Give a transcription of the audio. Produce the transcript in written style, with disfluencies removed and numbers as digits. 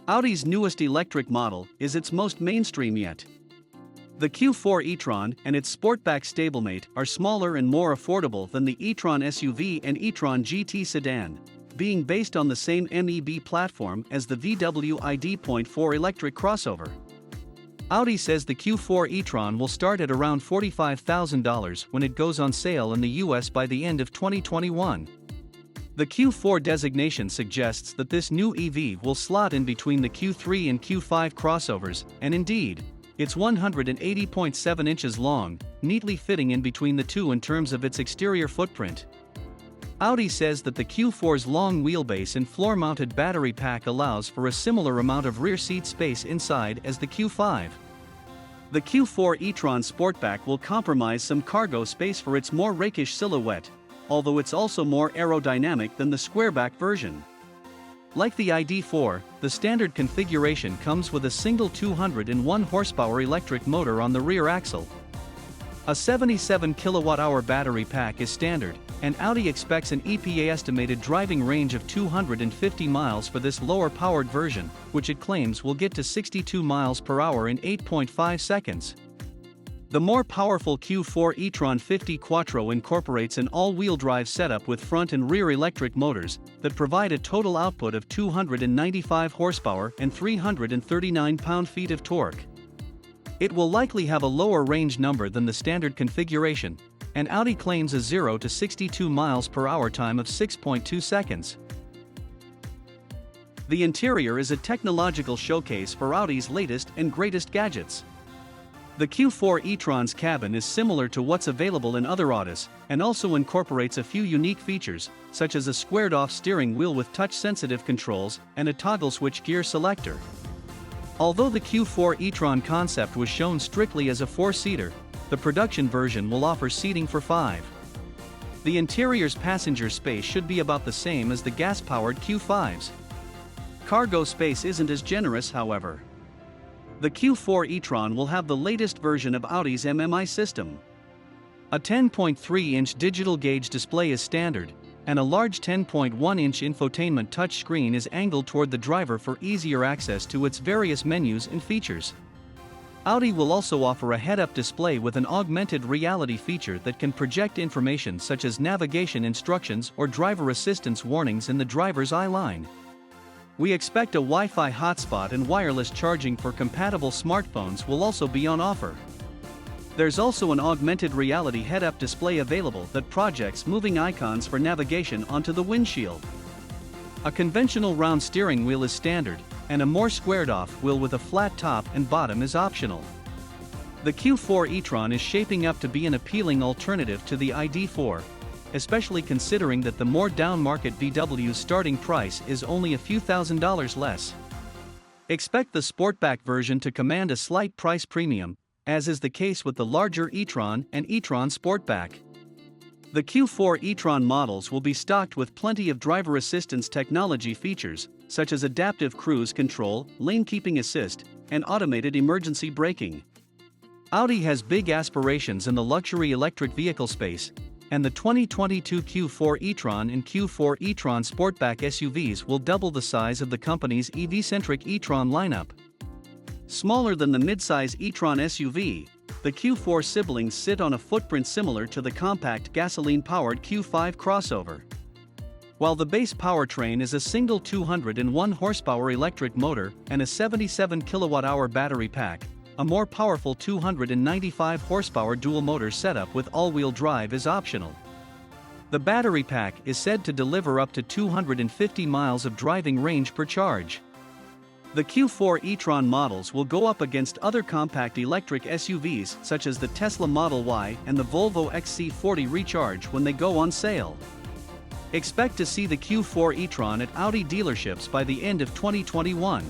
Audi's newest electric model is its most mainstream yet. The Q4 e-Tron and its Sportback stablemate are smaller and more affordable than the e-Tron SUV and e-Tron GT sedan, being based on the same MEB platform as the VW ID.4 electric crossover. Audi says the Q4 e-Tron will start at around $45,000 when it goes on sale in the US by the end of 2021. The Q4 designation suggests that this new EV will slot in between the Q3 and Q5 crossovers, and indeed, it's 180.7 inches long, neatly fitting in between the two in terms of its exterior footprint. Audi says that the Q4's long wheelbase and floor-mounted battery pack allows for a similar amount of rear seat space inside as the Q5. The Q4 e-Tron Sportback will compromise some cargo space for its more rakish silhouette, although it's also more aerodynamic than the squareback version. Like the ID.4, the standard configuration comes with a single 201 horsepower electric motor on the rear axle. A 77 kilowatt-hour battery pack is standard, and Audi expects an EPA estimated driving range of 250 miles for this lower-powered version, which it claims will get to 62 miles per hour in 8.5 seconds. The more powerful Q4 e-Tron 50 Quattro incorporates an all-wheel drive setup with front and rear electric motors that provide a total output of 295 horsepower and 339 pound-feet of torque. It will likely have a lower range number than the standard configuration, and Audi claims a 0 to 62 miles per hour time of 6.2 seconds. The interior is a technological showcase for Audi's latest and greatest gadgets. The Q4 e-Tron's cabin is similar to what's available in other Audis, and also incorporates a few unique features, such as a squared-off steering wheel with touch-sensitive controls and a toggle switch gear selector. Although the Q4 e-Tron concept was shown strictly as a 4-seater, the production version will offer seating for 5. The interior's passenger space should be about the same as the gas-powered Q5's. Cargo space isn't as generous, however. The Q4 e-Tron will have the latest version of Audi's MMI system. A 10.3-inch digital gauge display is standard, and a large 10.1-inch infotainment touchscreen is angled toward the driver for easier access to its various menus and features. Audi will also offer a head-up display with an augmented reality feature that can project information such as navigation instructions or driver assistance warnings in the driver's eye line. We expect a Wi-Fi hotspot and wireless charging for compatible smartphones will also be on offer. There's also an augmented reality head-up display available that projects moving icons for navigation onto the windshield. A conventional round steering wheel is standard, and a more squared-off wheel with a flat top and bottom is optional. The Q4 e-Tron is shaping up to be an appealing alternative to the ID.4, especially considering that the more down-market VW's starting price is only a few $1,000s less. Expect the Sportback version to command a slight price premium, as is the case with the larger e-Tron and e-Tron Sportback. The Q4 e-Tron models will be stocked with plenty of driver assistance technology features, such as adaptive cruise control, lane keeping assist, and automated emergency braking. Audi has big aspirations in the luxury electric vehicle space, and the 2022 Q4 e-Tron and Q4 e-Tron Sportback SUVs will double the size of the company's EV-centric e-Tron lineup. Smaller than the midsize e-Tron SUV, the Q4 siblings sit on a footprint similar to the compact gasoline-powered Q5 crossover. While the base powertrain is a single 201 horsepower electric motor and a 77 kilowatt-hour battery pack, a more powerful 295 horsepower dual motor setup with all-wheel drive is optional. The battery pack is said to deliver up to 250 miles of driving range per charge. The Q4 e-Tron models will go up against other compact electric SUVs such as the Tesla Model Y and the Volvo XC40 Recharge when they go on sale. Expect to see the Q4 e-Tron at Audi dealerships by the end of 2021.